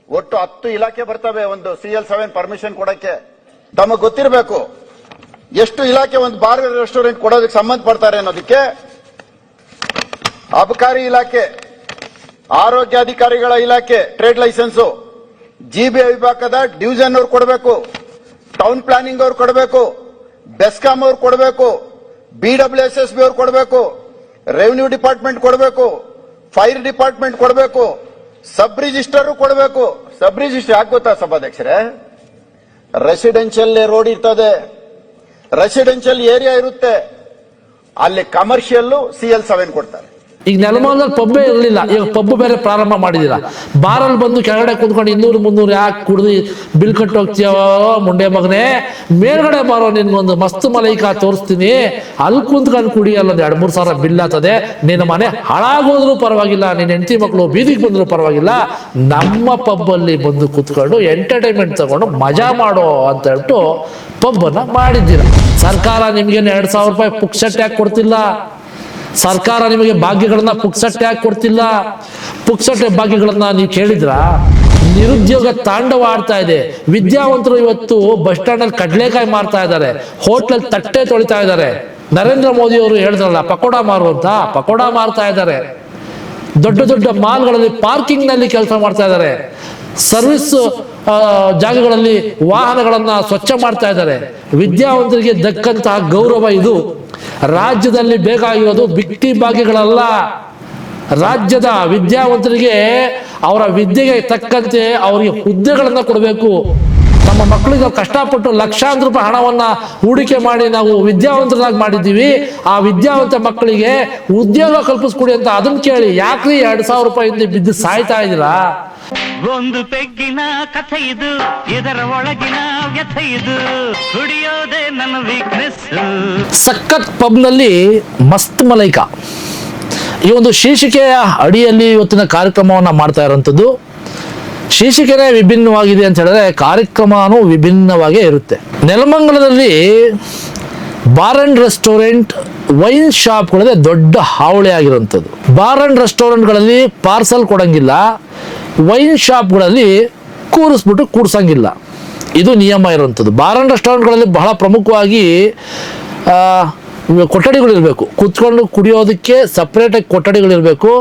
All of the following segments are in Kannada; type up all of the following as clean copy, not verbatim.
ಒಟ್ಟು 10 ಇಲಾಖೆ ಬರ್ತವೆ ಒಂದು CL7 ಪರ್ಮಿಷನ್ ಕೊಡಕ್ಕೆ. ತಮಗೆ ಗೊತ್ತಿರಬೇಕು ಎಷ್ಟು ಇಲಾಖೆ ಒಂದು ಬಾರ್ ರೆಸ್ಟೋರೆಂಟ್ ಕೊಡೋದಕ್ಕೆ ಸಂಬಂಧಪಡ್ತಾರೆ ಅನ್ನೋದಕ್ಕೆ. ಅಬಕಾರಿ ಇಲಾಖೆ, ಆರೋಗ್ಯಾಧಿಕಾರಿಗಳ ಇಲಾಖೆ ಟ್ರೇಡ್ ಲೈಸೆನ್ಸು, GBI ವಿಭಾಗದ ಡಿವಿಷನ್ ಅವ್ರು ಕೊಡಬೇಕು, ಟೌನ್ ಪ್ಲಾನಿಂಗ್ ಅವ್ರು ಕೊಡಬೇಕು, ಬೆಸ್ಕಾಂ ಅವ್ರು ಕೊಡಬೇಕು, BWSSB ಅವ್ರು ಕೊಡಬೇಕು, ರೆವಿನ್ಯೂ ಡಿಪಾರ್ಟ್ಮೆಂಟ್ ಕೊಡಬೇಕು, ಫೈರ್ ಡಿಪಾರ್ಟ್ಮೆಂಟ್ ಕೊಡಬೇಕು, ಸಬ್ ರಿಜಿಸ್ಟರ್ ಕೊಡಬೇಕು. ಸಬ್ ರಿಜಿಸ್ಟರ್ ಯಾಕೆ ಗೊತ್ತಾ ಸಭಾಧ್ಯಕ್ಷರೇ? ರೆಸಿಡೆನ್ಷಿಯಲ್ ರೋಡ್ ಇರ್ತದೆ, ರೆಸಿಡೆನ್ಷಿಯಲ್ ಏರಿಯಾ ಇರುತ್ತೆ, ಅಲ್ಲಿ ಕಮರ್ಷಿಯಲ್ CL7 ಕೊಡ್ತಾರೆ. ಈಗ ನೆಲಮಂಗಲದಲ್ಲಿ ಪಬ್ಬೇ ಇರಲಿಲ್ಲ, ಈಗ ಪಬ್ ಬೇರೆ ಪ್ರಾರಂಭ ಮಾಡಿದಿರ. ಬಾರಲ್ಲಿ ಬಂದು ಕೆಳಗಡೆ ಕೂತ್ಕೊಂಡು 200-300 ಯಾಕೆ ಕುಡ್ದು ಬಿಲ್ ಕಟ್ಟು ಹೋಗ್ತೀಯೋ ಮುಂಡೆ ಮಗನೇ, ಮೇಲ್ಗಡೆ ಬಾರೋ ನಿನ್ಗೊಂದು ಮಸ್ತ್ ಮಲೈಕಾ ತೋರಿಸ್ತೀನಿ, ಅಲ್ಲಿ ಕುಂತ್ಕೊಂಡು ಕುಡಿ, ಅಲ್ಲೊಂದು 2-3 ಸಾವಿರ ಬಿಲ್ ಆಗ್ತದೆ, ನಿನ್ನ ಮನೆ ಹಾಳಾಗೋದ್ರೂ ಪರವಾಗಿಲ್ಲ, ನಿನ್ನ ಹೆಂಡತಿ ಮಕ್ಕಳು ಬೀದಿಗೆ ಬಂದ್ರು ಪರವಾಗಿಲ್ಲ, ನಮ್ಮ ಪಬ್ಬಲ್ಲಿ ಬಂದು ಕೂತ್ಕೊಂಡು ಎಂಟರ್ಟೈನ್ಮೆಂಟ್ ತಗೊಂಡು ಮಜಾ ಮಾಡೋ ಅಂತ ಹೇಳ್ಬಿಟ್ಟು ಪಬ್ಬನ್ನ ಮಾಡಿದ್ದೀರ. ಸರ್ಕಾರ ನಿಮ್ಗೆ 2,000 ರೂಪಾಯಿ ಪುಕ್ಸಟ್ಟೆ ಯಾಕೆ ಕೊಡ್ತಿಲ್ಲ? ಸರ್ಕಾರ ನಿಮಗೆ ಭಾಗ್ಯಗಳನ್ನ ಪುಕ್ಸಟ್ಟೆ ಯಾಕೆ ಕೊಡ್ತಿಲ್ಲ? ಪುಕ್ಸಟ್ಟೆ ಭಾಗ್ಯಗಳನ್ನ ನೀವು ಕೇಳಿದ್ರ? ನಿರುದ್ಯೋಗ ತಾಂಡವ ಆಡ್ತಾ ಇದೆ. ವಿದ್ಯಾವಂತರು ಇವತ್ತು ಬಸ್ ಸ್ಟ್ಯಾಂಡ್ ಅಲ್ಲಿ ಕಡ್ಲೆಕಾಯಿ ಮಾರ್ತಾ ಇದ್ದಾರೆ, ಹೋಟ್ಲಲ್ಲಿ ತಟ್ಟೆ ತೊಳಿತಾ ಇದ್ದಾರೆ. ನರೇಂದ್ರ ಮೋದಿ ಅವರು ಹೇಳಿದ್ರಲ್ಲ ಪಕೋಡ ಮಾರು ಅಂತ, ಪಕೋಡ ಮಾರ್ತಾ ಇದ್ದಾರೆ. ದೊಡ್ಡ ದೊಡ್ಡ ಮಾಲ್ಗಳಲ್ಲಿ ಪಾರ್ಕಿಂಗ್ ನಲ್ಲಿ ಕೆಲಸ ಮಾಡ್ತಾ ಇದ್ದಾರೆ. ಸರ್ವಿಸ್ ಜಾಗಗಳಲ್ಲಿ ವಾಹನಗಳನ್ನ ಸ್ವಚ್ಛ ಮಾಡ್ತಾ ಇದ್ದಾರೆ. ವಿದ್ಯಾವಂತರಿಗೆ ದಕ್ಕಂತಹ ಗೌರವ ಇದು. ರಾಜ್ಯದಲ್ಲಿ ಬೇಕಾಗಿರೋದು ಬಿಟ್ಟಿ ಭಾಗ್ಯಗಳಲ್ಲ. ರಾಜ್ಯದ ವಿದ್ಯಾವಂತರಿಗೆ ಅವರ ವಿದ್ಯೆಗೆ ತಕ್ಕಂತೆ ಅವರಿಗೆ ಹುದ್ದೆಗಳನ್ನ ಕೊಡಬೇಕು. ನಮ್ಮ ಮಕ್ಕಳಿಗೆ ಕಷ್ಟಪಟ್ಟು ಲಕ್ಷಾಂತರ ರೂಪಾಯಿ ಹಣವನ್ನ ಹೂಡಿಕೆ ಮಾಡಿ ನಾವು ವಿದ್ಯಾವಂತರಾಗಿ ಮಾಡಿದ್ದೀವಿ. ಆ ವಿದ್ಯಾವಂತ ಮಕ್ಕಳಿಗೆ ಉದ್ಯೋಗ ಕಲ್ಪಿಸ್ಕೊಡಿ ಅಂತ ಅದನ್ನ ಕೇಳಿ. ಯಾಕ್ರಿ 2,000 ರೂಪಾಯಿಂದ ಬಿದ್ದು ಸಾಯ್ತಾ ಇದ್ದೀರಾ? ಒಂದು ಪೆಗ್ಗಿನ ಕಥೆ ಇದು, ಇದರ ಒಳಗಿನ ವ್ಯಥೆ ಇದು, ಕುಡಿಯೋದೇ ನನ್ನ ವೀಕ್ನೆಸ್. ಸಖತ್ ಪಬ್ನಲ್ಲಿ ಮಸ್ತ್ ಮಲೈಕಾ ಈ ಒಂದು ಶೀರ್ಷಿಕೆಯ ಅಡಿಯಲ್ಲಿ ಇವತ್ತಿನ ಕಾರ್ಯಕ್ರಮವನ್ನ ಮಾಡ್ತಾ ಇರುವಂಥದ್ದು. ಶೀರ್ಷಿಕೆನೇ ವಿಭಿನ್ನವಾಗಿದೆ ಅಂತ ಹೇಳಿದ್ರೆ ಕಾರ್ಯಕ್ರಮನೂ ವಿಭಿನ್ನವಾಗೇ ಇರುತ್ತೆ. ನೆಲಮಂಗಲದಲ್ಲಿ ಬಾರ್ ಅಂಡ್ ರೆಸ್ಟೋರೆಂಟ್, ವೈನ್ ಶಾಪ್ಗಳದೇ ದೊಡ್ಡ ಹಾವಳಿ ಆಗಿರುವಂಥದ್ದು. ಬಾರ್ ಅಂಡ್ ರೆಸ್ಟೋರೆಂಟ್ಗಳಲ್ಲಿ ಪಾರ್ಸಲ್ ಕೊಡಂಗಿಲ್ಲ, ವೈನ್ ಶಾಪ್ಗಳಲ್ಲಿ ಕೂರಿಸ್ಬಿಟ್ಟು ಕೂಡ್ಸಂಗಿಲ್ಲ. ಇದು ನಿಯಮ ಇರುವಂಥದ್ದು. ಬಾರ್ ಅಂಡ್ ರೆಸ್ಟೋರೆಂಟ್ಗಳಲ್ಲಿ ಬಹಳ ಪ್ರಮುಖವಾಗಿ ಕೊಠಡಿಗಳಿರಬೇಕು. ಕೂತ್ಕೊಂಡು ಕುಡಿಯೋದಕ್ಕೆ ಸಪ್ರೇಟಾಗಿ ಕೊಠಡಿಗಳಿರಬೇಕು.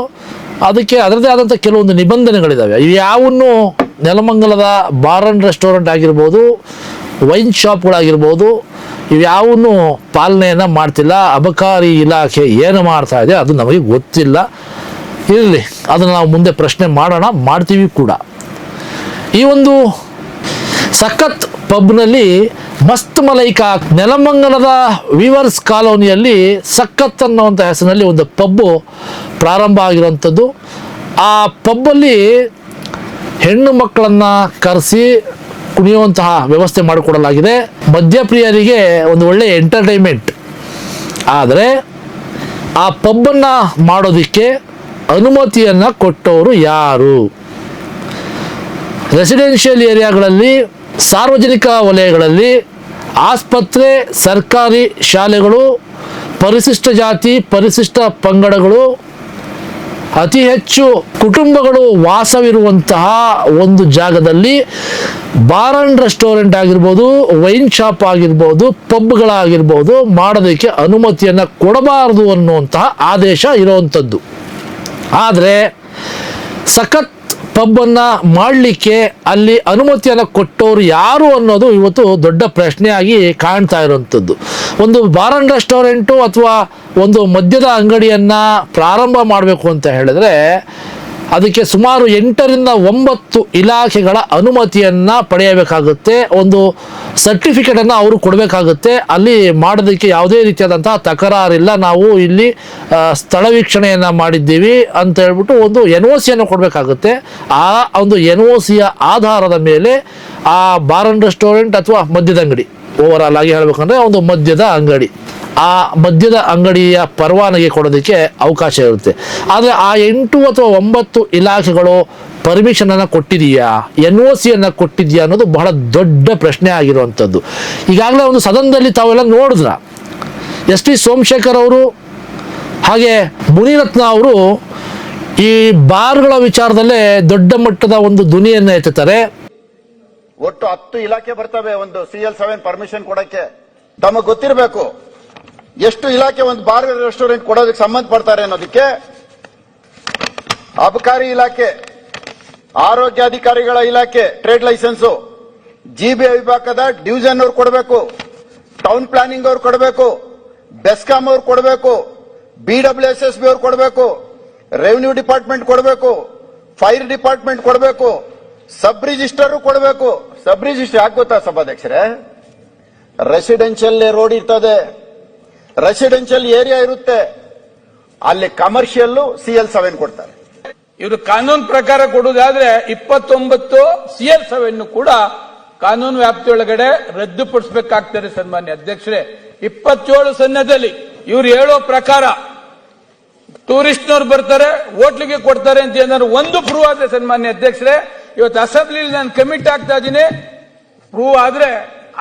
ಅದಕ್ಕೆ ಅದರದೇ ಆದಂಥ ಕೆಲವೊಂದು ನಿಬಂಧನೆಗಳಿದ್ದಾವೆ. ಇವ್ಯಾವನ್ನು ನೆಲಮಂಗಲದ ಬಾರ್ ಅಂಡ್ ರೆಸ್ಟೋರೆಂಟ್ ಆಗಿರ್ಬೋದು, ವೈನ್ ಶಾಪ್ಗಳಾಗಿರ್ಬೋದು, ಇವ್ಯಾವನ್ನು ಪಾಲನೆಯನ್ನು ಮಾಡ್ತಿಲ್ಲ. ಅಬಕಾರಿ ಇಲಾಖೆ ಏನು ಮಾಡ್ತಾ ಇದೆ ಅದು ನಮಗೆ ಗೊತ್ತಿಲ್ಲ. ಇರಲಿ, ಅದನ್ನು ನಾವು ಮುಂದೆ ಪ್ರಶ್ನೆ ಮಾಡೋಣ, ಮಾಡ್ತೀವಿ ಕೂಡ. ಈ ಒಂದು ಸಖತ್ ಪಬ್ನಲ್ಲಿ ಮಸ್ತ್ ಮಲೈಕಾ ನೆಲಮಂಗಲದ ವೀವರ್ಸ್ ಕಾಲೋನಿಯಲ್ಲಿ ಸಖತ್ ಅನ್ನುವಂಥ ಹೆಸರಿನಲ್ಲಿ ಒಂದು ಪಬ್ಬು ಪ್ರಾರಂಭ ಆಗಿರುವಂಥದ್ದು. ಆ ಪಬ್ಬಲ್ಲಿ ಹೆಣ್ಣು ಮಕ್ಕಳನ್ನು ಕರೆಸಿ ಕುಣಿಯುವಂತಹ ವ್ಯವಸ್ಥೆ ಮಾಡಿಕೊಡಲಾಗಿದೆ. ಮದ್ಯಪ್ರಿಯರಿಗೆ ಒಂದು ಒಳ್ಳೆಯ ಎಂಟರ್ಟೈನ್ಮೆಂಟ್. ಆದರೆ ಆ ಪಬ್ಬನ್ನು ಮಾಡೋದಕ್ಕೆ ಅನುಮತಿಯನ್ನು ಕೊಟ್ಟವರು ಯಾರು? ರೆಸಿಡೆನ್ಷಿಯಲ್ ಏರಿಯಾಗಳಲ್ಲಿ, ಸಾರ್ವಜನಿಕ ವಲಯಗಳಲ್ಲಿ, ಆಸ್ಪತ್ರೆ, ಸರ್ಕಾರಿ ಶಾಲೆಗಳು, ಪರಿಶಿಷ್ಟ ಜಾತಿ, ಪರಿಶಿಷ್ಟ ಪಂಗಡಗಳು, ಅತಿ ಹೆಚ್ಚು ಕುಟುಂಬಗಳು ವಾಸವಿರುವಂತಹ ಒಂದು ಜಾಗದಲ್ಲಿ ಬಾರ್ ಅಂಡ್ ರೆಸ್ಟೋರೆಂಟ್ ಆಗಿರ್ಬೋದು, ವೈನ್ ಶಾಪ್ ಆಗಿರ್ಬೋದು, ಪಬ್ಗಳಾಗಿರ್ಬೋದು ಮಾಡೋದಕ್ಕೆ ಅನುಮತಿಯನ್ನು ಕೊಡಬಾರದು ಅನ್ನುವಂತಹ ಆದೇಶ ಇರುವಂಥದ್ದು. ಆದರೆ ಸಖತ್ ಪಬ್ಬನ್ನು ಮಾಡಲಿಕ್ಕೆ ಅಲ್ಲಿ ಅನುಮತಿಯನ್ನು ಕೊಟ್ಟವರು ಯಾರು ಅನ್ನೋದು ಇವತ್ತು ದೊಡ್ಡ ಪ್ರಶ್ನೆಯಾಗಿ ಕಾಣ್ತಾ ಇರುವಂಥದ್ದು. ಒಂದು ಬಾರ್ ಅಂಡ್ ರೆಸ್ಟೋರೆಂಟು ಅಥವಾ ಒಂದು ಮದ್ಯದ ಅಂಗಡಿಯನ್ನು ಪ್ರಾರಂಭ ಮಾಡಬೇಕು ಅಂತ ಹೇಳಿದ್ರೆ ಅದಕ್ಕೆ ಸುಮಾರು 8ರಿಂದ 9 ಇಲಾಖೆಗಳ ಅನುಮತಿಯನ್ನು ಪಡೆಯಬೇಕಾಗುತ್ತೆ. ಒಂದು ಸರ್ಟಿಫಿಕೇಟನ್ನು ಅವರು ಕೊಡಬೇಕಾಗುತ್ತೆ. ಅಲ್ಲಿ ಮಾಡೋದಕ್ಕೆ ಯಾವುದೇ ರೀತಿಯಾದಂತಹ ತಕರಾರಿಲ್ಲ, ನಾವು ಇಲ್ಲಿ ಸ್ಥಳ ವೀಕ್ಷಣೆಯನ್ನು ಮಾಡಿದ್ದೀವಿ ಅಂತ ಹೇಳ್ಬಿಟ್ಟು ಒಂದು NOCಯನ್ನು ಕೊಡಬೇಕಾಗುತ್ತೆ. ಆ ಒಂದು NOCಯ ಆಧಾರದ ಮೇಲೆ ಆ ಬಾರ್ ಅಂಡ್ ರೆಸ್ಟೋರೆಂಟ್ ಅಥವಾ ಮದ್ಯದ ಅಂಗಡಿ, ಓವರಾಲ್ ಆಗಿ ಹೇಳ್ಬೇಕಂದ್ರೆ ಒಂದು ಮದ್ಯದ ಅಂಗಡಿ, ಆ ಮದ್ಯದ ಅಂಗಡಿಯ ಪರವಾನಗಿ ಕೊಡೋದಕ್ಕೆ ಅವಕಾಶ ಇರುತ್ತೆ. ಆದರೆ ಆ 8 ಅಥವಾ 9 ಇಲಾಖೆಗಳು ಪರ್ಮಿಷನನ್ನು ಕೊಟ್ಟಿದೆಯಾ, NOCಯನ್ನು ಕೊಟ್ಟಿದೆಯಾ ಅನ್ನೋದು ಬಹಳ ದೊಡ್ಡ ಪ್ರಶ್ನೆ ಆಗಿರುವಂಥದ್ದು. ಈಗಾಗಲೇ ಒಂದು ಸದನದಲ್ಲಿ ತಾವೆಲ್ಲ ನೋಡಿದ್ರ, ST ಸೋಮಶೇಖರ್ ಅವರು ಹಾಗೆ ಮುನಿರತ್ನ ಅವರು ಈ ಬಾರ್ಗಳ ವಿಚಾರದಲ್ಲೇ ದೊಡ್ಡ ಮಟ್ಟದ ಒಂದು ಧ್ವನಿಯನ್ನು ಎತ್ತುತ್ತಾರೆ. ಒಟ್ಟು 10 ಇಲಾಖೆ ಬರ್ತವೆ ಒಂದು CL7 ಪರ್ಮಿಷನ್ ಕೊಡಕ್ಕೆ. ತಮಗೆ ಗೊತ್ತಿರಬೇಕು ಎಷ್ಟು ಇಲಾಖೆ ಒಂದು ಬಾರ್ ರೆಸ್ಟೋರೆಂಟ್ ಕೊಡೋದಕ್ಕೆ ಸಂಬಂಧ ಪಡ್ತಾರೆ ಅನ್ನೋದಕ್ಕೆ. ಅಬಕಾರಿ ಇಲಾಖೆ, ಆರೋಗ್ಯಾಧಿಕಾರಿಗಳ ಇಲಾಖೆ ಟ್ರೇಡ್ ಲೈಸೆನ್ಸ್, GBI ವಿಭಾಗದ ಡಿವಿಷನ್ ಅವ್ರು ಕೊಡಬೇಕು, ಟೌನ್ ಪ್ಲಾನಿಂಗ್ ಅವ್ರು ಕೊಡಬೇಕು, ಬೆಸ್ಕಾಂ ಅವ್ರು ಕೊಡಬೇಕು, BWSSB ಅವ್ರು ಕೊಡಬೇಕು, ರೆವಿನ್ಯೂ ಡಿಪಾರ್ಟ್ಮೆಂಟ್ ಕೊಡಬೇಕು, ಫೈರ್ ಡಿಪಾರ್ಟ್ಮೆಂಟ್ ಕೊಡಬೇಕು, ಸಬ್ ರಿಜಿಸ್ಟರ್ ಕೊಡಬೇಕು. ಸಬ್ ರಿಜಿಸ್ಟರ್ ಯಾಕೆ ಗೊತ್ತಾ ಸಭಾಧ್ಯಕ್ಷರೇ? ರೆಸಿಡೆನ್ಷಿಯಲ್ ರೋಡ್ ಇರ್ತದೆ, ರೆಸಿಡೆನ್ಷಿಯಲ್ ಏರಿಯಾ ಇರುತ್ತೆ, ಅಲ್ಲಿ ಕಮರ್ಷಿಯಲ್ CL7 ಕೊಡ್ತಾರೆ. ಇವರು ಕಾನೂನು ಪ್ರಕಾರ ಕೊಡುವುದಾದ್ರೆ 29 CL7 ಕೂಡ ಕಾನೂನು ವ್ಯಾಪ್ತಿಯೊಳಗಡೆ ರದ್ದುಪಡಿಸಬೇಕಾಗ್ತದೆ ಸನ್ಮಾನ್ಯ ಅಧ್ಯಕ್ಷರೇ. 27 ಸನ್ನದಲ್ಲಿ ಇವ್ರು ಹೇಳೋ ಪ್ರಕಾರ ಟೂರಿಸ್ಟ್ನವ್ರು ಬರ್ತಾರೆ, ಹೋಟ್ಲಿಗೆ ಕೊಡ್ತಾರೆ ಅಂತ ಏನಾದ್ರು ಒಂದು ಪ್ರೂವ್ ಆದ್ರೆ ಸನ್ಮಾನ್ಯ ಅಧ್ಯಕ್ಷರೇ, ಇವತ್ತು ಅಸೆಂಬ್ಲಿಲಿ ನಾನು ಕಮಿಟ್ ಆಗ್ತಾ ಇದ್ದೀನಿ. ಪ್ರೂವ್ ಆದ್ರೆ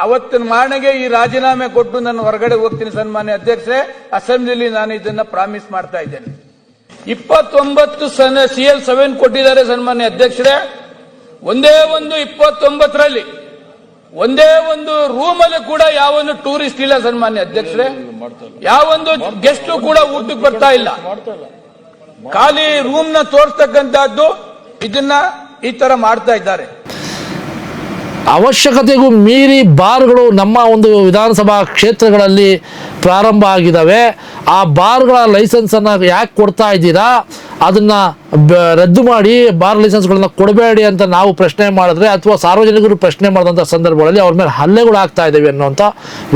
ಅವತ್ತಿನ ಮಾರ್ನೆಗೆ ಈ ರಾಜೀನಾಮೆ ಕೊಟ್ಟು ನಾನು ಹೊರಗಡೆ ಹೋಗ್ತೀನಿ ಸನ್ಮಾನ್ಯ ಅಧ್ಯಕ್ಷರೇ. ಅಸೆಂಬ್ಲಿಲಿ ನಾನು ಇದನ್ನ ಪ್ರಾಮಿಸ್ ಮಾಡ್ತಾ ಇದ್ದೇನೆ. 29 CL7 ಕೊಟ್ಟಿದ್ದಾರೆ ಸನ್ಮಾನ್ಯ ಅಧ್ಯಕ್ಷರೇ. ಒಂದೇ ಒಂದು 29ರಲ್ಲಿ ಒಂದೇ ಒಂದು ರೂಮಲ್ಲಿ ಕೂಡ ಯಾವೊಂದು ಟೂರಿಸ್ಟ್ ಇಲ್ಲ ಸನ್ಮಾನ್ಯ ಅಧ್ಯಕ್ಷರೇ. ಯಾವೊಂದು ಗೆಸ್ಟ್ ಕೂಡ ಊಟಕ್ಕೆ ಬರ್ತಾ ಇಲ್ಲ. ಖಾಲಿ ರೂಮ್ ನ ತೋರಿಸ್ತಕ್ಕಂತಹದ್ದು ಇದನ್ನ ಈ ತರ ಮಾಡ್ತಾ ಇದ್ದಾರೆ. ಅವಶ್ಯಕತೆಗೂ ಮೀರಿ ಬಾರ್ಗಳು ನಮ್ಮ ಒಂದು ವಿಧಾನಸಭಾ ಕ್ಷೇತ್ರಗಳಲ್ಲಿ ಪ್ರಾರಂಭ ಆಗಿದ್ದಾವೆ. ಆ ಬಾರ್ಗಳ ಲೈಸೆನ್ಸನ್ನು ಯಾಕೆ ಕೊಡ್ತಾ ಇದ್ದೀರಾ, ಅದನ್ನು ರದ್ದು ಮಾಡಿ ಬಾರ್ ಲೈಸೆನ್ಸ್ಗಳನ್ನ ಕೊಡಬೇಡಿ ಅಂತ ನಾವು ಪ್ರಶ್ನೆ ಮಾಡಿದ್ರೆ, ಅಥವಾ ಸಾರ್ವಜನಿಕರು ಪ್ರಶ್ನೆ ಮಾಡಿದಂಥ ಸಂದರ್ಭಗಳಲ್ಲಿ ಅವ್ರ ಮೇಲೆ ಹಲ್ಲೆಗಳು ಆಗ್ತಾ ಇದ್ದಾವೆ ಅನ್ನುವಂಥ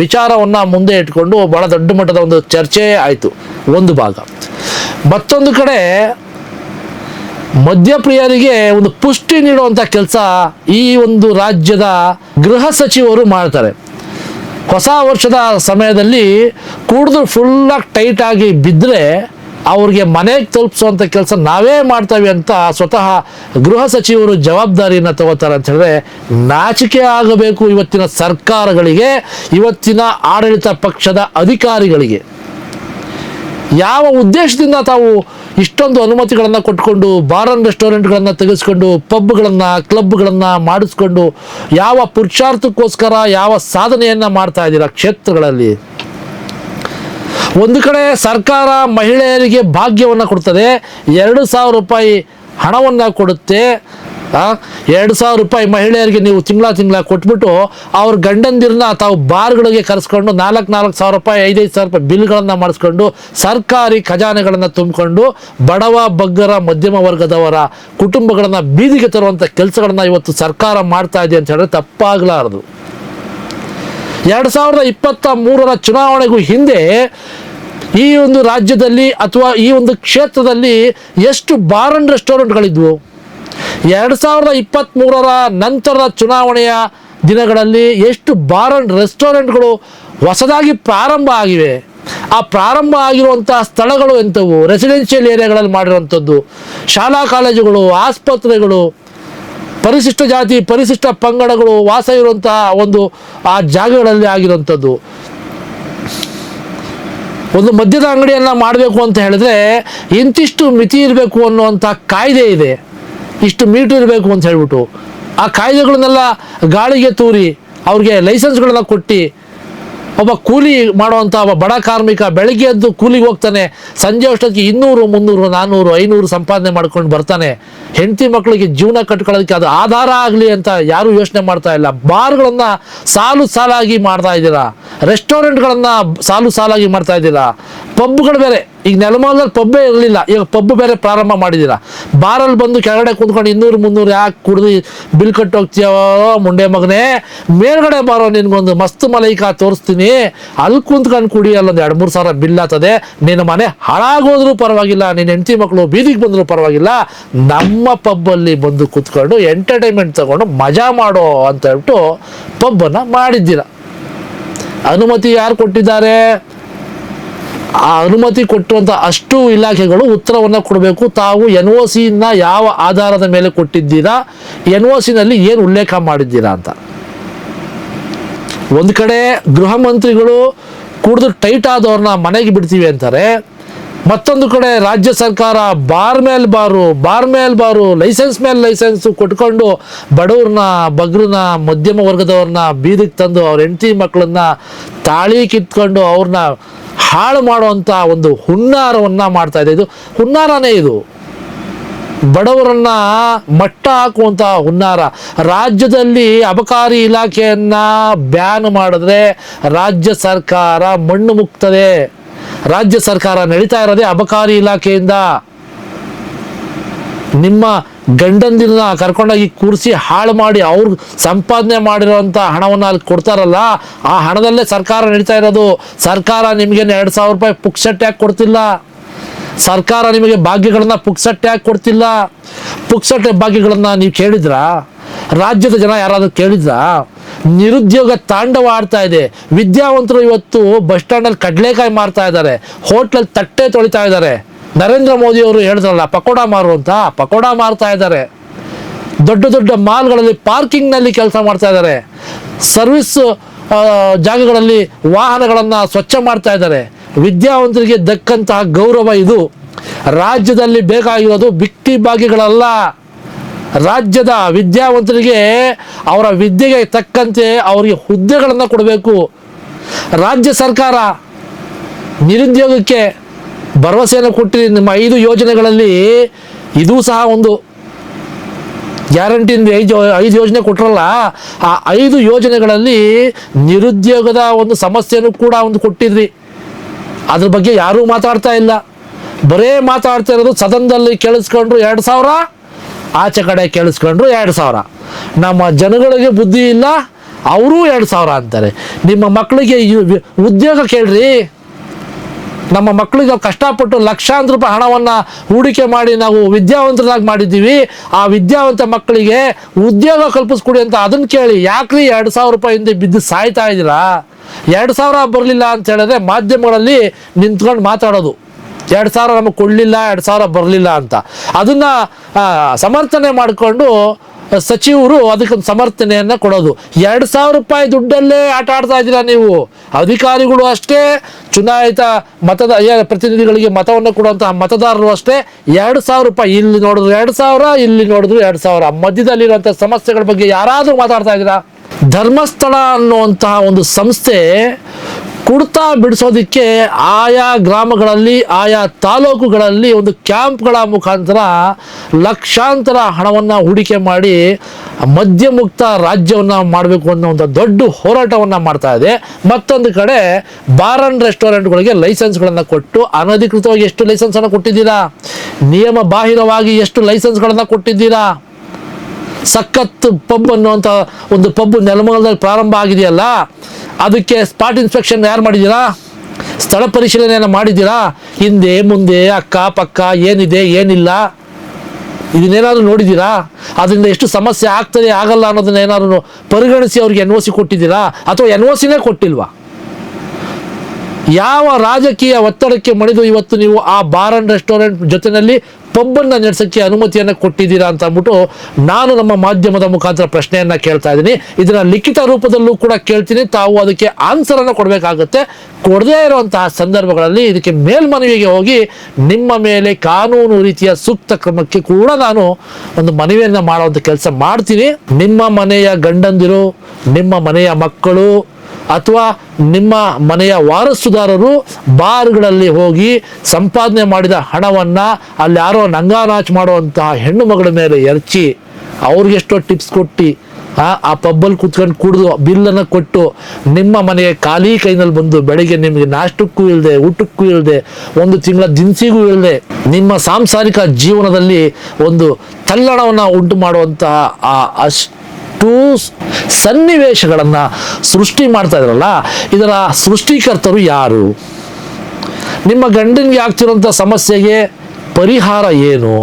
ವಿಚಾರವನ್ನು ಮುಂದೆ ಇಟ್ಕೊಂಡು ಭಾಳ ದೊಡ್ಡ ಮಟ್ಟದ ಒಂದು ಚರ್ಚೆ ಆಯಿತು ಒಂದು ಭಾಗ. ಮತ್ತೊಂದು ಕಡೆ ಮದ್ಯಪ್ರಿಯರಿಗೆ ಒಂದು ಪುಷ್ಟಿ ನೀಡುವಂಥ ಕೆಲಸ ಈ ಒಂದು ರಾಜ್ಯದ ಗೃಹ ಸಚಿವರು ಮಾಡ್ತಾರೆ. ಹೊಸ ವರ್ಷದ ಸಮಯದಲ್ಲಿ ಕುಡಿದು ಫುಲ್ಲಾಗಿ ಟೈಟಾಗಿ ಬಿದ್ದರೆ ಅವ್ರಿಗೆ ಮನೆಗೆ ತಲುಪಿಸುವಂಥ ಕೆಲಸ ನಾವೇ ಮಾಡ್ತೇವೆ ಅಂತ ಸ್ವತಃ ಗೃಹ ಸಚಿವರು ಜವಾಬ್ದಾರಿಯನ್ನು ತಗೋತಾರೆ ಅಂತ ಹೇಳಿದ್ರೆ ನಾಚಿಕೆ ಆಗಬೇಕು ಇವತ್ತಿನ ಸರ್ಕಾರಗಳಿಗೆ, ಇವತ್ತಿನ ಆಡಳಿತ ಪಕ್ಷದ ಅಧಿಕಾರಿಗಳಿಗೆ. ಯಾವ ಉದ್ದೇಶದಿಂದ ತಾವು ಇಷ್ಟೊಂದು ಅನುಮತಿಗಳನ್ನು ಕೊಟ್ಕೊಂಡು ಬಾರ್ ಅಂಡ್ ರೆಸ್ಟೋರೆಂಟ್ಗಳನ್ನು ತೆಗೆಸ್ಕೊಂಡು ಪಬ್ಗಳನ್ನು ಕ್ಲಬ್ಗಳನ್ನು ಮಾಡಿಸ್ಕೊಂಡು ಯಾವ ಪುರುಷಾರ್ಥಕ್ಕೋಸ್ಕರ ಯಾವ ಸಾಧನೆಯನ್ನು ಮಾಡ್ತಾ ಇದ್ದೀರಾ ಕ್ಷೇತ್ರಗಳಲ್ಲಿ? ಒಂದು ಕಡೆ ಸರ್ಕಾರ ಮಹಿಳೆಯರಿಗೆ ಭಾಗ್ಯವನ್ನು ಕೊಡ್ತದೆ, 2,000 ರೂಪಾಯಿ ಹಣವನ್ನು ಕೊಡುತ್ತೆ. 2,000 ರೂಪಾಯಿ ಮಹಿಳೆಯರಿಗೆ ನೀವು ತಿಂಗಳ ಕೊಟ್ಬಿಟ್ಟು ಅವ್ರ ಗಂಡಂದಿರನ್ನ ತಾವು ಬಾರ್ಗಳಿಗೆ ಕರೆಸ್ಕೊಂಡು 4,000 ರೂಪಾಯಿ 5,000 ರೂಪಾಯಿ ಬಿಲ್ಗಳನ್ನು ಮಾಡಿಸ್ಕೊಂಡು ಸರ್ಕಾರಿ ಖಜಾನೆಗಳನ್ನು ತುಂಬಿಕೊಂಡು ಬಡವ ಬಗ್ಗರ ಮಧ್ಯಮ ವರ್ಗದವರ ಕುಟುಂಬಗಳನ್ನು ಬೀದಿಗೆ ತರುವಂಥ ಕೆಲಸಗಳನ್ನು ಇವತ್ತು ಸರ್ಕಾರ ಮಾಡ್ತಾ ಇದೆ ಅಂತ ಹೇಳಿದ್ರೆ ತಪ್ಪಾಗಲಾರದು. 2023ರ ಚುನಾವಣೆಗೂ ಹಿಂದೆ ಈ ಒಂದು ರಾಜ್ಯದಲ್ಲಿ ಅಥವಾ ಈ ಒಂದು ಕ್ಷೇತ್ರದಲ್ಲಿ ಎಷ್ಟು ಬಾರ್ ಅಂಡ್ ರೆಸ್ಟೋರೆಂಟ್ಗಳಿದ್ವು? 2023ರ ನಂತರದ ಚುನಾವಣೆಯ ದಿನಗಳಲ್ಲಿ ಎಷ್ಟು ಬಾರ್ ಅಂಡ್ ರೆಸ್ಟೋರೆಂಟ್ಗಳು ಹೊಸದಾಗಿ ಪ್ರಾರಂಭ ಆಗಿವೆ? ಆ ಪ್ರಾರಂಭ ಆಗಿರುವಂಥ ಸ್ಥಳಗಳು ಎಂಥವು? ರೆಸಿಡೆನ್ಷಿಯಲ್ ಏರಿಯಾಗಳಲ್ಲಿ ಮಾಡಿರುವಂಥದ್ದು, ಶಾಲಾ ಕಾಲೇಜುಗಳು, ಆಸ್ಪತ್ರೆಗಳು, ಪರಿಶಿಷ್ಟ ಜಾತಿ ಪರಿಶಿಷ್ಟ ಪಂಗಡಗಳು ವಾಸ ಇರುವಂತಹ ಒಂದು ಆ ಜಾಗಗಳಲ್ಲಿ ಆಗಿರುವಂಥದ್ದು. ಒಂದು ಮದ್ಯದ ಅಂಗಡಿಯನ್ನು ಮಾಡಬೇಕು ಅಂತ ಹೇಳಿದ್ರೆ ಇಂತಿಷ್ಟು ಮಿತಿ ಇರಬೇಕು ಅನ್ನುವಂಥ ಕಾಯ್ದೆ ಇದೆ, ಇಷ್ಟು ಮೀಟರ್ ಇರಬೇಕು ಅಂತ ಹೇಳ್ಬಿಟ್ಟು ಆ ಕಾಯ್ದೆಗಳನ್ನೆಲ್ಲ ಗಾಳಿಗೆ ತೂರಿ ಅವ್ರಿಗೆ ಲೈಸೆನ್ಸ್ಗಳನ್ನ ಕೊಟ್ಟು ಒಬ್ಬ ಕೂಲಿ ಮಾಡುವಂಥ ಒಬ್ಬ ಬಡ ಕಾರ್ಮಿಕ ಬೆಳಗ್ಗೆ ಎದ್ದು ಕೂಲಿಗೆ ಹೋಗ್ತಾನೆ, ಸಂಜೆ ಅಷ್ಟೊತ್ತಿಗೆ 200, 300, 400, 500 ಸಂಪಾದನೆ ಮಾಡ್ಕೊಂಡು ಬರ್ತಾನೆ. ಹೆಂಡತಿ ಮಕ್ಕಳಿಗೆ ಜೀವನ ಕಟ್ಕೊಳ್ಳೋದಕ್ಕೆ ಅದು ಆಧಾರ ಆಗಲಿ ಅಂತ ಯಾರೂ ಯೋಚನೆ ಮಾಡ್ತಾ ಇಲ್ಲ. ಬಾರ್ಗಳನ್ನು ಸಾಲಾಗಿ ಮಾಡ್ತಾ ಇದ್ದೀರಾ, ರೆಸ್ಟೋರೆಂಟ್ಗಳನ್ನು ಸಾಲಾಗಿ ಮಾಡ್ತಾ ಇದ್ದೀರಾ, ಪಬ್ಗಳು ಬೇರೆ. ಈಗ ನೆಲಮಂಗಲದಲ್ಲಿ ಪಬ್ಬೇ ಇರಲಿಲ್ಲ, ಈಗ ಪಬ್ ಬೇರೆ ಪ್ರಾರಂಭ ಮಾಡಿದ್ದೀರಾ. ಬಾರಲ್ಲಿ ಬಂದು ಕೆಳಗಡೆ ಕುಂತ್ಕೊಂಡು 200, 300 ಯಾಕೆ ಕುಡ್ದು ಬಿಲ್ ಕಟ್ಟೋಗ್ತೀಯೋ ಮುಂಡೆ ಮಗನೇ, ಮೇಲ್ಗಡೆ ಬಾರೋ ನಿನ್ಗೊಂದು ಮಸ್ತ್ ಮಲೈಕಾ ತೋರಿಸ್ತೀನಿ, ಅಲ್ಲಿ ಕುಂತ್ಕೊಂಡು ಕುಡಿ, ಅಲ್ಲೊಂದು 2-3 ಸಾವಿರ ಬಿಲ್ ಆಗ್ತದೆ, ನಿನ್ನ ಮನೆ ಹಾಳಾಗೋದ್ರೂ ಪರವಾಗಿಲ್ಲ, ನಿನ್ನ ಹೆಂಡತಿ ಮಕ್ಕಳು ಬೀದಿಗೆ ಬಂದರೂ ಪರವಾಗಿಲ್ಲ, ನಮ್ಮ ಪಬ್ಬಲ್ಲಿ ಬಂದು ಕುತ್ಕೊಂಡು ಎಂಟರ್ಟೈನ್ಮೆಂಟ್ ತಗೊಂಡು ಮಜಾ ಮಾಡೋ ಅಂತ ಹೇಳ್ಬಿಟ್ಟು ಪಬ್ಬನ್ನು ಮಾಡಿದ್ದೀರ. ಅನುಮತಿ ಯಾರು ಕೊಟ್ಟಿದ್ದಾರೆ? ಆ ಅನುಮತಿ ಕೊಟ್ಟಿರುವಂಥ ಅಷ್ಟು ಇಲಾಖೆಗಳು ಉತ್ತರವನ್ನು ಕೊಡಬೇಕು. ತಾವು NOCನ ಯಾವ ಆಧಾರದ ಮೇಲೆ ಕೊಟ್ಟಿದ್ದೀರಾ, NOCನಲ್ಲಿ ಏನು ಉಲ್ಲೇಖ ಮಾಡಿದ್ದೀರಾ ಅಂತ. ಒಂದು ಕಡೆ ಗೃಹ ಮಂತ್ರಿಗಳು ಕುಡಿದು ಟೈಟ್ ಆದವ್ರನ್ನ ಮನೆಗೆ ಬಿಡ್ತೀವಿ ಅಂತಾರೆ, ಮತ್ತೊಂದು ಕಡೆ ರಾಜ್ಯ ಸರ್ಕಾರ ಬಾರ್ ಮೇಲೆ ಬಾರು ಲೈಸೆನ್ಸ್ ಮೇಲೆ ಲೈಸೆನ್ಸು ಕೊಟ್ಕೊಂಡು ಬಡವ್ರನ್ನ ಬಗ್ರನ್ನ ಮಧ್ಯಮ ವರ್ಗದವ್ರನ್ನ ಬೀದಿಗೆ ತಂದು ಅವ್ರ ಹೆಂಡತಿ ಮಕ್ಕಳನ್ನ ತಾಳಿ ಕಿತ್ಕೊಂಡು ಅವ್ರನ್ನ ಹಾಳು ಮಾಡುವಂಥ ಒಂದು ಹುನ್ನಾರವನ್ನು ಮಾಡ್ತಾ ಇದೆ. ಇದು ಹುನ್ನಾರನೇ, ಇದು ಬಡವರನ್ನ ಮಟ್ಟ ಹಾಕುವಂಥ ಹುನ್ನಾರ. ರಾಜ್ಯದಲ್ಲಿ ಅಬಕಾರಿ ಇಲಾಖೆಯನ್ನ ಬ್ಯಾನ್ ಮಾಡಿದ್ರೆ ರಾಜ್ಯ ಸರ್ಕಾರ ಮಣ್ಣು ಮುಕ್ತದೆ. ರಾಜ್ಯ ಸರ್ಕಾರ ನಡೀತಾ ಇರೋದೇ ಅಬಕಾರಿ ಇಲಾಖೆಯಿಂದ. ನಿಮ್ಮ ಗಂಡಂದಿರನ್ನ ಕರ್ಕೊಂಡೋಗಿ ಕೂರಿಸಿ ಹಾಳು ಮಾಡಿ ಅವ್ರು ಸಂಪಾದನೆ ಮಾಡಿರೋಂಥ ಹಣವನ್ನು ಅಲ್ಲಿ ಕೊಡ್ತಾರಲ್ಲ, ಆ ಹಣದಲ್ಲೇ ಸರ್ಕಾರ ನಡೀತಾ ಇರೋದು. ಸರ್ಕಾರ ನಿಮಗೆ 2,000 ರೂಪಾಯಿ ಪುಕ್ಸಟ್ಟೆಯಾಗಿ ಕೊಡ್ತಿಲ್ಲ. ಸರ್ಕಾರ ನಿಮಗೆ ಭಾಗ್ಯಗಳನ್ನ ಪುಕ್ಸಟ್ಟೆಯಾಗಿ ಕೊಡ್ತಿಲ್ಲ. ಪುಕ್ಸಟ್ಟೆ ಭಾಗ್ಯಗಳನ್ನ ನೀವು ಕೇಳಿದ್ರಾ? ರಾಜ್ಯದ ಜನ ಯಾರಾದ್ರೂ ಕೇಳಿದ್ರಾ? ನಿರುದ್ಯೋಗ ತಾಂಡವ ಆಡ್ತಾ ಇದೆ. ವಿದ್ಯಾವಂತರು ಇವತ್ತು ಬಸ್ ಸ್ಟ್ಯಾಂಡಲ್ಲಿ ಕಡಲೆಕಾಯಿ ಮಾರ್ತಾ ಇದ್ದಾರೆ, ಹೋಟ್ಲಲ್ಲಿ ತಟ್ಟೆ ತೊಳಿತಾ ಇದ್ದಾರೆ. ನರೇಂದ್ರ ಮೋದಿ ಅವರು ಹೇಳಿದ್ರಲ್ಲ ಪಕೋಡ ಮಾರು ಅಂತ, ಪಕೋಡ ಮಾರ್ತಾ ಇದ್ದಾರೆ. ದೊಡ್ಡ ದೊಡ್ಡ ಮಾಲ್ಗಳಲ್ಲಿ ಪಾರ್ಕಿಂಗ್ನಲ್ಲಿ ಕೆಲಸ ಮಾಡ್ತಾ ಇದ್ದಾರೆ. ಸರ್ವಿಸ್ ಜಾಗಗಳಲ್ಲಿ ವಾಹನಗಳನ್ನು ಸ್ವಚ್ಛ ಮಾಡ್ತಾ ಇದ್ದಾರೆ. ವಿದ್ಯಾವಂತರಿಗೆ ದಕ್ಕಂತಹ ಗೌರವ ಇದು. ರಾಜ್ಯದಲ್ಲಿ ಬೇಕಾಗಿರೋದು ಬಿಟ್ಟಿ ಭಾಗ್ಯಗಳಲ್ಲ. ರಾಜ್ಯದ ವಿದ್ಯಾವಂತರಿಗೆ ಅವರ ವಿದ್ಯೆಗೆ ತಕ್ಕಂತೆ ಅವರಿಗೆ ಹುದ್ದೆಗಳನ್ನು ಕೊಡಬೇಕು. ರಾಜ್ಯ ಸರ್ಕಾರ ನಿರುದ್ಯೋಗಕ್ಕೆ ಭರವಸೆಯನ್ನು ಕೊಟ್ಟಿದೆ. ನಿಮ್ಮ 5 ಯೋಜನೆಗಳಲ್ಲಿ ಇದೂ ಸಹ ಒಂದು ಗ್ಯಾರಂಟಿ. 5 ಯೋಜನೆ ಕೊಟ್ಟರಲ್ಲ, ಆ 5 ಯೋಜನೆಗಳಲ್ಲಿ ನಿರುದ್ಯೋಗದ ಒಂದು ಸಮಸ್ಯೆನೂ ಕೂಡ ಒಂದು ಕೊಟ್ಟಿದ್ರಿ. ಅದ್ರ ಬಗ್ಗೆ ಯಾರೂ ಮಾತಾಡ್ತಾ ಇಲ್ಲ. ಬರೇ ಮಾತಾಡ್ತಾ ಇರೋದು ಸದನದಲ್ಲಿ ಕೇಳಿಸ್ಕೊಂಡ್ರು 2,000, ಆಚೆ ಕಡೆ ಕೇಳಿಸ್ಕೊಂಡ್ರು 2,000. ನಮ್ಮ ಜನಗಳಿಗೆ ಬುದ್ಧಿ ಇಲ್ಲ, ಅವರು 2,000 ಅಂತಾರೆ. ನಿಮ್ಮ ಮಕ್ಕಳಿಗೆ ಉದ್ಯೋಗ ಕೇಳ್ರಿ. ನಮ್ಮ ಮಕ್ಕಳಿಗೆ ಕಷ್ಟಪಟ್ಟು ಲಕ್ಷಾಂತರ ರೂಪಾಯಿ ಹಣವನ್ನು ಹೂಡಿಕೆ ಮಾಡಿ ನಾವು ವಿದ್ಯಾವಂತರಾಗಿ ಮಾಡಿದ್ದೀವಿ. ಆ ವಿದ್ಯಾವಂತ ಮಕ್ಕಳಿಗೆ ಉದ್ಯೋಗ ಕಲ್ಪಿಸ್ಕೊಡಿ ಅಂತ ಅದನ್ನು ಕೇಳಿ. ಯಾಕ್ರಿ 2,000 ರೂಪಾಯಿ ಹಿಂದೆ ಬಿದ್ದು ಸಾಯ್ತಾ ಇದ್ದೀರಾ? 2,000 ಬರಲಿಲ್ಲ ಅಂತ ಹೇಳಿದ್ರೆ ಮಾಧ್ಯಮಗಳಲ್ಲಿ ನಿಂತ್ಕೊಂಡು ಮಾತಾಡೋದು, 2,000 ನಮಗೆ ಕೊಡಲಿಲ್ಲ, 2,000 ಬರಲಿಲ್ಲ ಅಂತ. ಅದನ್ನು ಸಮರ್ಥನೆ ಮಾಡಿಕೊಂಡು ಸಚಿವರು ಅದಕ್ಕೊಂದು ಸಮರ್ಥನೆಯನ್ನು ಕೊಡೋದು. 2,000 ರೂಪಾಯಿ ದುಡ್ಡಲ್ಲೇ ಆಟ ಆಡ್ತಾ ಇದ್ದೀರಾ ನೀವು. ಅಧಿಕಾರಿಗಳು ಅಷ್ಟೇ, ಚುನಾಯಿತ ಪ್ರತಿನಿಧಿಗಳಿಗೆ ಮತವನ್ನು ಕೊಡುವಂತಹ ಮತದಾರರು ಅಷ್ಟೇ. 2,000 ರೂಪಾಯಿ ಇಲ್ಲಿ ನೋಡಿದ್ರು 2,000, ಇಲ್ಲಿ ನೋಡಿದ್ರು 2,000. ಮಧ್ಯದಲ್ಲಿರುವಂಥ ಸಮಸ್ಯೆಗಳ ಬಗ್ಗೆ ಯಾರಾದರೂ ಮಾತಾಡ್ತಾ ಇದ್ದೀರಾ? ಧರ್ಮಸ್ಥಳ ಅನ್ನುವಂತಹ ಒಂದು ಸಂಸ್ಥೆ ಕುಡ್ತಾ ಬಿಡಿಸೋದಕ್ಕೆ ಆಯಾ ಗ್ರಾಮಗಳಲ್ಲಿ ಆಯಾ ತಾಲೂಕುಗಳಲ್ಲಿ ಒಂದು ಕ್ಯಾಂಪ್ಗಳ ಮುಖಾಂತರ ಲಕ್ಷಾಂತರ ಹಣವನ್ನು ಹೂಡಿಕೆ ಮಾಡಿ ಮದ್ಯಮುಕ್ತ ರಾಜ್ಯವನ್ನು ಮಾಡಬೇಕು ಅನ್ನೋ ಒಂದು ದೊಡ್ಡ ಹೋರಾಟವನ್ನು ಮಾಡ್ತಾ ಇದೆ. ಮತ್ತೊಂದು ಕಡೆ ಬಾರ್ ಅಂಡ್ ರೆಸ್ಟೋರೆಂಟ್ಗಳಿಗೆ ಲೈಸೆನ್ಸ್ಗಳನ್ನು ಕೊಟ್ಟು ಅನಧಿಕೃತವಾಗಿ ಎಷ್ಟು ಲೈಸೆನ್ಸನ್ನು ಕೊಟ್ಟಿದ್ದೀರಾ? ನಿಯಮ ಬಾಹಿರವಾಗಿ ಎಷ್ಟು ಲೈಸೆನ್ಸ್ಗಳನ್ನು ಕೊಟ್ಟಿದ್ದೀರಾ? ಸಖತ್ ಪಬ್ ಅನ್ನುವಂಥ ಒಂದು ಪಬ್ ನೆಲಮಂಗಲದಲ್ಲಿ ಪ್ರಾರಂಭ ಆಗಿದೆಯಲ್ಲ, ಅದಕ್ಕೆ ಸ್ಪಾಟ್ ಇನ್ಸ್ಪೆಕ್ಷನ್ ಯಾರು ಮಾಡಿದ್ದೀರಾ? ಸ್ಥಳ ಪರಿಶೀಲನೆಯನ್ನು ಮಾಡಿದ್ದೀರಾ? ಹಿಂದೆ ಮುಂದೆ ಅಕ್ಕ ಪಕ್ಕ ಏನಿದೆ ಏನಿಲ್ಲ ಇದನ್ನೇನಾದ್ರು ನೋಡಿದ್ದೀರಾ? ಅದರಿಂದ ಎಷ್ಟು ಸಮಸ್ಯೆ ಆಗ್ತದೆ ಆಗಲ್ಲ ಅನ್ನೋದನ್ನ ಏನಾದ್ರು ಪರಿಗಣಿಸಿ ಅವ್ರಿಗೆ NOC ಕೊಟ್ಟಿದ್ದೀರಾ? ಅಥವಾ NOCನೇ ಕೊಟ್ಟಿಲ್ವಾ? ಯಾವ ರಾಜಕೀಯ ಒತ್ತಡಕ್ಕೆ ಮಣಿದು ಇವತ್ತು ನೀವು ಆ ಬಾರ್ ಅಂಡ್ ರೆಸ್ಟೋರೆಂಟ್ ಜೊತೆಯಲ್ಲಿ ಪಬ್ಬನ್ನು ನಡೆಸೋಕ್ಕೆ ಅನುಮತಿಯನ್ನು ಕೊಟ್ಟಿದ್ದೀರಾ ಅಂತ ಅಂದ್ಬಿಟ್ಟು ನಾನು ನಮ್ಮ ಮಾಧ್ಯಮದ ಮುಖಾಂತರ ಪ್ರಶ್ನೆಯನ್ನು ಕೇಳ್ತಾ ಇದ್ದೀನಿ. ಇದನ್ನು ಲಿಖಿತ ರೂಪದಲ್ಲೂ ಕೂಡ ಕೇಳ್ತೀನಿ. ತಾವು ಅದಕ್ಕೆ ಆನ್ಸರನ್ನು ಕೊಡಬೇಕಾಗುತ್ತೆ. ಕೊಡದೇ ಇರುವಂತಹ ಸಂದರ್ಭಗಳಲ್ಲಿ ಇದಕ್ಕೆ ಮೇಲ್ಮನವಿಗೆ ಹೋಗಿ ನಿಮ್ಮ ಮೇಲೆ ಕಾನೂನು ರೀತಿಯ ಸೂಕ್ತ ಕ್ರಮಕ್ಕೆ ಕೂಡ ನಾನು ಒಂದು ಮನವಿಯನ್ನು ಮಾಡುವಂಥ ಕೆಲಸ ಮಾಡ್ತೀನಿ. ನಿಮ್ಮ ಮನೆಯ ಗಂಡಂದಿರು, ನಿಮ್ಮ ಮನೆಯ ಮಕ್ಕಳು ಅಥವಾ ನಿಮ್ಮ ಮನೆಯ ವಾರಸುದಾರರು ಬಾರ್ಗಳಲ್ಲಿ ಹೋಗಿ ಸಂಪಾದನೆ ಮಾಡಿದ ಹಣವನ್ನು ಅಲ್ಲಿ ಯಾರೋ ನಂಗಾನಾಚ್ ಮಾಡುವಂತಹ ಹೆಣ್ಣು ಮಗಳ ಮೇಲೆ ಎರಚಿ ಅವ್ರಿಗೆಷ್ಟೋ ಟಿಪ್ಸ್ ಕೊಟ್ಟು ಆ ಪಬ್ಬಲ್ಲಿ ಕೂತ್ಕೊಂಡು ಕುಡಿದು ಬಿಲ್ಲನ್ನು ಕೊಟ್ಟು ನಿಮ್ಮ ಮನೆಗೆ ಖಾಲಿ ಕೈನಲ್ಲಿ ಬಂದು ಬೆಳಗ್ಗೆ ನಿಮಗೆ ನಾಷ್ಟಕ್ಕೂ ಇಲ್ಲದೆ ಊಟಕ್ಕೂ ಇಲ್ಲದೆ ಒಂದು ತಿಂಗಳ ದಿನಸಿಗೂ ಇಲ್ಲದೆ ನಿಮ್ಮ ಸಾಂಸಾರಿಕ ಜೀವನದಲ್ಲಿ ಒಂದು ತಲ್ಲಣವನ್ನು ಉಂಟು ಮಾಡುವಂತಹ ಸನ್ನಿವೇಶಗಳನ್ನು ಸೃಷ್ಟಿ ಮಾಡ್ತಾ ಇದ್ರಲ್ಲ, ಇದರ ಸೃಷ್ಟಿಕರ್ತರು ಯಾರು? ನಿಮ್ಮ ಗಂಡನಿಗೆ ಆಗ್ತಿರೋಂಥ ಸಮಸ್ಯೆಗೆ ಪರಿಹಾರ ಏನು?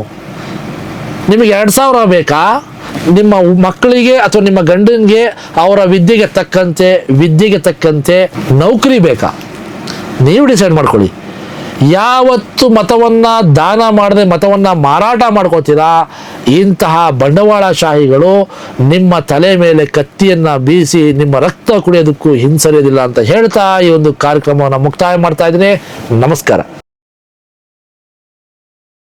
ನಿಮಗೆ 2,000 ಬೇಕಾ? ನಿಮ್ಮ ಮಕ್ಕಳಿಗೆ ಅಥವಾ ನಿಮ್ಮ ಗಂಡನಿಗೆ ಅವರ ವಿದ್ಯೆಗೆ ತಕ್ಕಂತೆ ನೌಕರಿ ಬೇಕಾ? ನೀವು ಡಿಸೈಡ್ ಮಾಡ್ಕೊಳ್ಳಿ. ಯಾವತ್ತು ಮತವನ್ನು ದಾನ ಮಾಡದೆ ಮತವನ್ನು ಮಾರಾಟ ಮಾಡ್ಕೋತೀರಾ, ಇಂತಹ ಬಂಡವಾಳಶಾಹಿಗಳು ನಿಮ್ಮ ತಲೆ ಮೇಲೆ ಕತ್ತಿಯನ್ನು ಬೀಸಿ ನಿಮ್ಮ ರಕ್ತ ಕುಡಿಯೋದಕ್ಕೂ ಹಿಂಸರಿಯೋದಿಲ್ಲ ಅಂತ ಹೇಳ್ತಾ ಈ ಒಂದು ಕಾರ್ಯಕ್ರಮವನ್ನು ಮುಕ್ತಾಯ ಮಾಡ್ತಾ ಇದ್ದೀನಿ. ನಮಸ್ಕಾರ.